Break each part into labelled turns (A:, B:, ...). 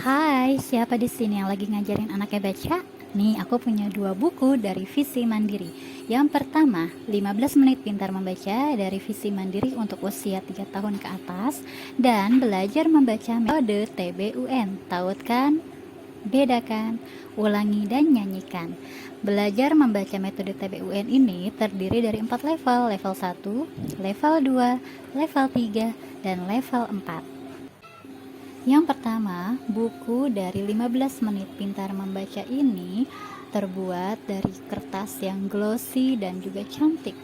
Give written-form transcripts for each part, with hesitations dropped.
A: Hai, siapa di sini yang lagi ngajarin anaknya baca? Nih, aku punya dua buku dari Visi Mandiri. Yang pertama, 15 menit pintar membaca dari Visi Mandiri untuk usia 3 tahun ke atas dan belajar membaca metode TBUN. Tahu kan? Bedakan, ulangi dan nyanyikan. Belajar membaca metode TBUN ini terdiri dari 4 level, level 1, level 2, level 3, dan level 4. Yang pertama, buku dari 15 menit pintar membaca ini terbuat dari kertas yang glossy dan juga cantik.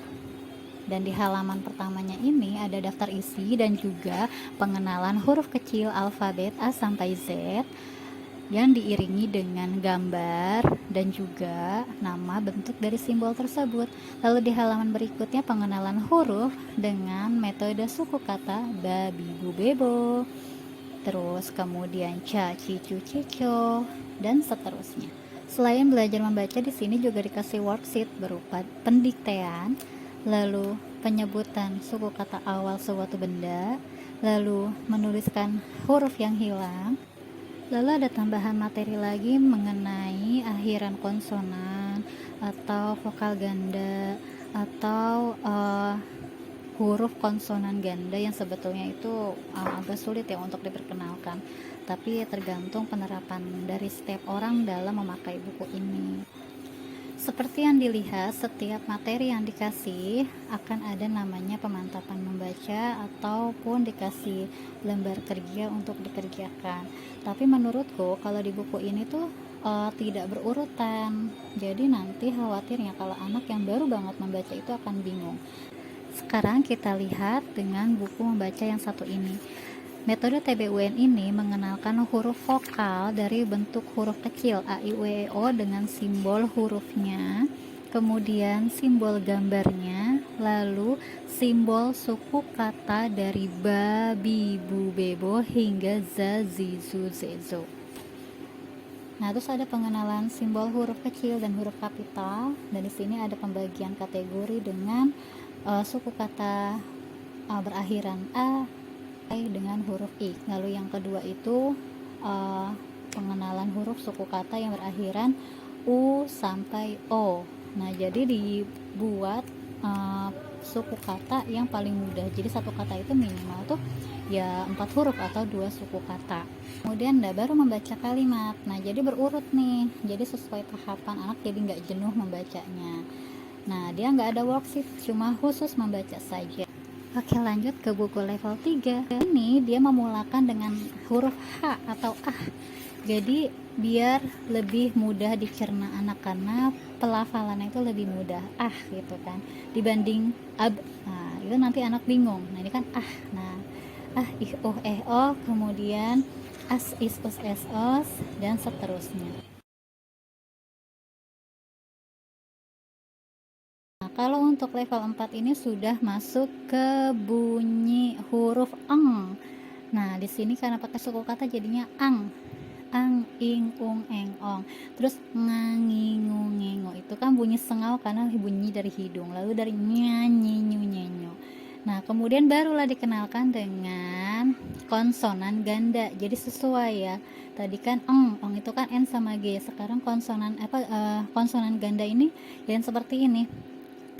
A: Dan di halaman pertamanya ini ada daftar isi dan juga pengenalan huruf kecil alfabet A sampai Z yang diiringi dengan gambar dan juga nama bentuk dari simbol tersebut. Lalu di halaman berikutnya pengenalan huruf dengan metode suku kata babi bu bebo, terus kemudian ca, cicu, cico, dan seterusnya. Selain belajar membaca, di sini juga dikasih worksheet berupa pendiktean, lalu penyebutan suku kata awal suatu benda, lalu menuliskan huruf yang hilang, lalu ada tambahan materi lagi mengenai akhiran konsonan atau vokal ganda atau huruf konsonan ganda yang sebetulnya itu agak sulit ya untuk diperkenalkan, tapi tergantung penerapan dari setiap orang dalam memakai buku ini. Seperti yang dilihat, setiap materi yang dikasih akan ada namanya pemantapan membaca ataupun dikasih lembar kerja untuk dikerjakan. Tapi menurutku kalau di buku ini tuh tidak berurutan, jadi nanti khawatirnya kalau anak yang baru banget membaca itu akan bingung. Sekarang kita lihat dengan buku membaca yang satu ini. Metode TBUN ini mengenalkan huruf vokal dari bentuk huruf kecil A, I, U, E, O dengan simbol hurufnya, kemudian simbol gambarnya, lalu simbol suku kata dari ba, bi, bu, bebo hingga za, zi, zu, ze, zo. Nah, terus ada pengenalan simbol huruf kecil dan huruf kapital, dan di sini ada pembagian kategori dengan suku kata berakhiran A dengan huruf I. Lalu yang kedua itu pengenalan huruf suku kata yang berakhiran U sampai O. Nah, jadi dibuat suku kata yang paling mudah. Jadi satu kata itu minimal tuh ya 4 huruf atau 2 suku kata. Kemudian baru membaca kalimat. Nah, jadi berurut nih. Jadi sesuai tahapan anak jadi nggak jenuh membacanya. Nah, dia nggak ada worksheet, cuma khusus membaca saja. Oke, lanjut ke buku level 3. Ini dia memulakan dengan huruf H atau ah. Jadi biar lebih mudah dicerna anak karena pelafalannya itu lebih mudah gitu kan dibanding ab. Nah, itu nanti anak bingung. Nah, ini kan ah. Nah, ih, oh, oh, kemudian as, is, us, es, os, dan seterusnya. Kalau untuk level 4 ini sudah masuk ke bunyi huruf eng. Nah, di sini karena pakai suku kata jadinya ang. Ang, ing, ung, eng, ong. Terus ngangi, ngungengo. Itu kan bunyi sengau karena bunyi dari hidung. Lalu dari nyanyi, nyenyo. Nah, kemudian barulah dikenalkan dengan konsonan ganda. Jadi sesuai ya. Tadi kan ong itu kan n sama g. Sekarang konsonan konsonan ganda ini yang seperti ini.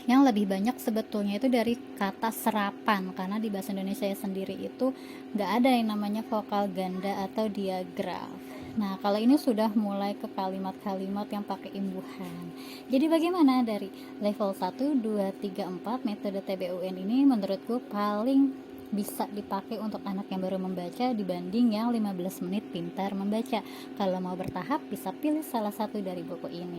A: Yang lebih banyak sebetulnya itu dari kata serapan, karena di bahasa Indonesia sendiri itu nggak ada yang namanya vokal ganda atau diagraf. Nah, kalau ini sudah mulai ke kalimat-kalimat yang pakai imbuhan. Jadi bagaimana dari level 1, 2, 3, 4 metode TBUN ini menurutku paling bisa dipakai untuk anak yang baru membaca dibanding yang 15 menit pintar membaca. Kalau mau bertahap bisa pilih salah satu dari buku ini.